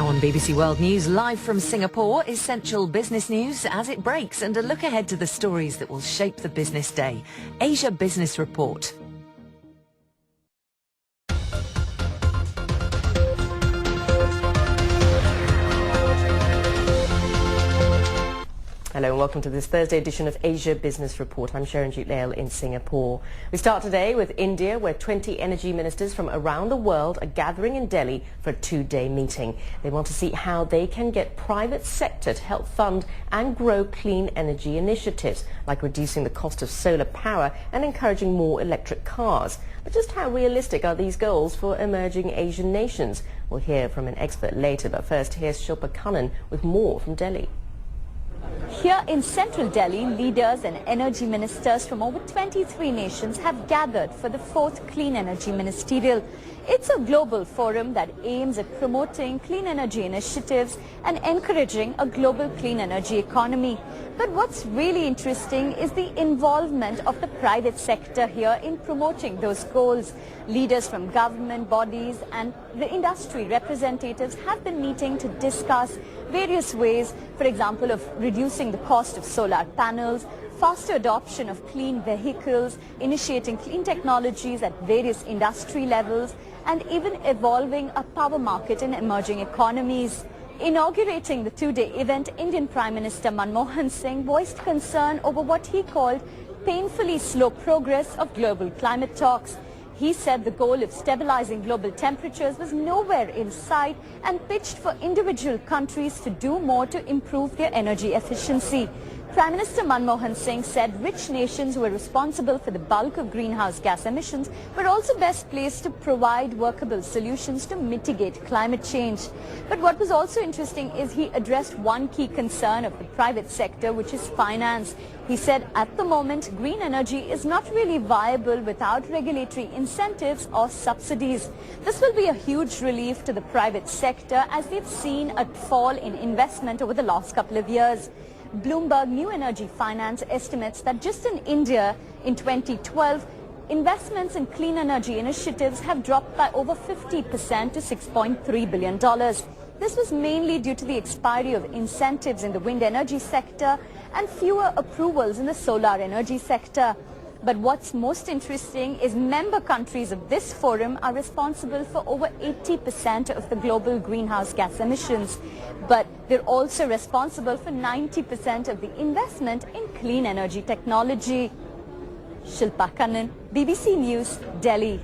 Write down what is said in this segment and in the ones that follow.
Now on BBC World News, live from Singapore, essential business news as it breaks and a look ahead to the stories that will shape the business day. Asia Business Report. Hello and welcome to this Thursday edition of Asia Business Report. I'm Sharonjit Lail in Singapore. We start today with India, where 20 energy ministers from around the world are gathering in Delhi for a two-day meeting. They want to see how they can get private sector to help fund and grow clean energy initiatives, like reducing the cost of solar power and encouraging more electric cars. But just how realistic are these goals for emerging Asian nations? We'll hear from an expert later, but first here's Shilpa Kannan with more from Delhi. Here in central Delhi, leaders and energy ministers from over 23 nations have gathered for the 4th Clean Energy Ministerial. It's a global forum that aims at promoting clean energy initiatives and encouraging a global clean energy economy. But what's really interesting is the involvement of the private sector here in promoting those goals. Leaders from government bodies and the industry representatives have been meeting to discuss various ways, for example, of reducing the cost of solar panels, faster adoption of clean vehicles, initiating clean technologies at various industry levels, and even evolving a power market in emerging economies. Inaugurating the two-day event, Indian Prime Minister Manmohan Singh voiced concern over what he called painfully slow progress of global climate talks. He said the goal of stabilizing global temperatures was nowhere in sight and pitched for individual countries to do more to improve their energy efficiency. Prime Minister Manmohan Singh said rich nations who were responsible for the bulk of greenhouse gas emissions were also best placed to provide workable solutions to mitigate climate change. But what was also interesting is he addressed one key concern of the private sector, which is finance. He said at the moment, green energy is not really viable without regulatory incentives or subsidies. This will be a huge relief to the private sector as they've seen a fall in investment over the last couple of years. Bloomberg New Energy Finance estimates that just in India in 2012, investments in clean energy initiatives have dropped by over 50% to $6.3 billion. This was mainly due to the expiry of incentives in the wind energy sector and fewer approvals in the solar energy sector. But what's most interesting is member countries of this forum are responsible for over 80% of the global greenhouse gas emissions. But they're also responsible for 90% of the investment in clean energy technology. Shilpa Kannan, BBC News, Delhi.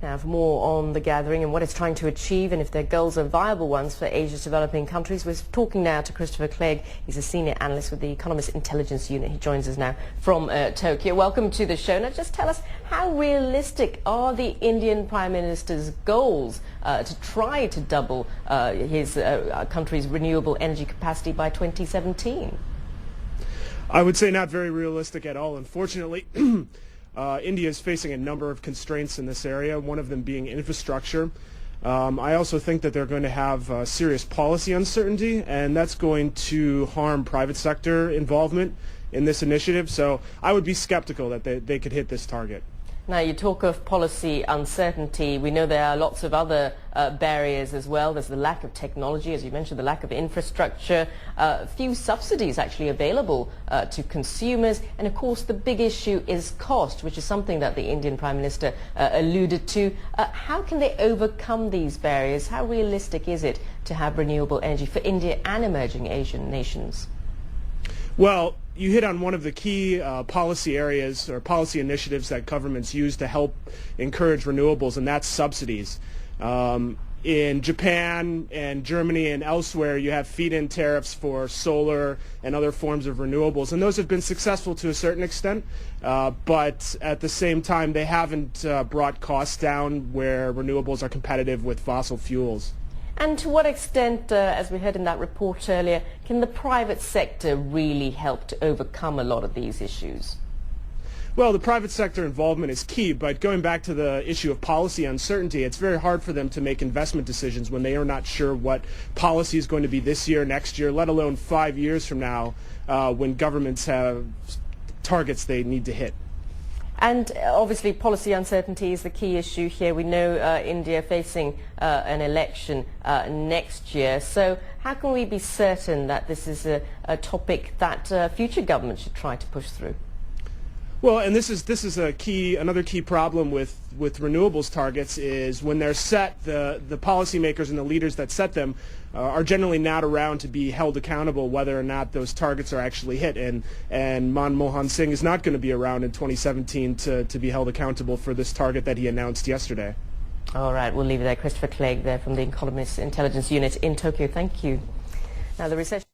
Now for more on the gathering and what it's trying to achieve and if their goals are viable ones for Asia's developing countries, we're talking now to Christopher Clague. He's a senior analyst with the Economist Intelligence Unit. He joins us now from Tokyo. Welcome to the show. Now just tell us, how realistic are the Indian Prime Minister's goals to try to double his country's renewable energy capacity by 2017? I would say not very realistic at all, unfortunately. India is facing a number of constraints in this area, one of them being infrastructure. I also think that they're going to have serious policy uncertainty, and that's going to harm private sector involvement in this initiative. So I would be skeptical that they could hit this target. Now, you talk of policy uncertainty. We know there are lots of other barriers as well. There's the lack of technology, as you mentioned, the lack of infrastructure, few subsidies actually available to consumers. And of course, the big issue is cost, which is something that the Indian Prime Minister alluded to. How can they overcome these barriers? How realistic is it to have renewable energy for India and emerging Asian nations? Well, you hit on one of the key policy areas or policy initiatives that governments use to help encourage renewables, and that's subsidies. In Japan and Germany and elsewhere, you have feed-in tariffs for solar and other forms of renewables, and those have been successful to a certain extent, but at the same time, they haven't brought costs down where renewables are competitive with fossil fuels. And to what extent, as we heard in that report earlier, can the private sector really help to overcome a lot of these issues? Well, the private sector involvement is key, but going back to the issue of policy uncertainty, it's very hard for them to make investment decisions when they are not sure what policy is going to be this year, next year, let alone 5 years from now, when governments have targets they need to hit. And obviously policy uncertainty is the key issue here. We know India facing an election next year. So how can we be certain that this is a topic that future governments should try to push through? Well, and this is another key problem with renewables targets is when they're set, the policymakers and the leaders that set them are generally not around to be held accountable whether or not those targets are actually hit. And Manmohan Singh is not going to be around in 2017 to be held accountable for this target that he announced yesterday. All right, we'll leave it there. Christopher Clague there from the Economist Intelligence Unit in Tokyo. Thank you. Now the recession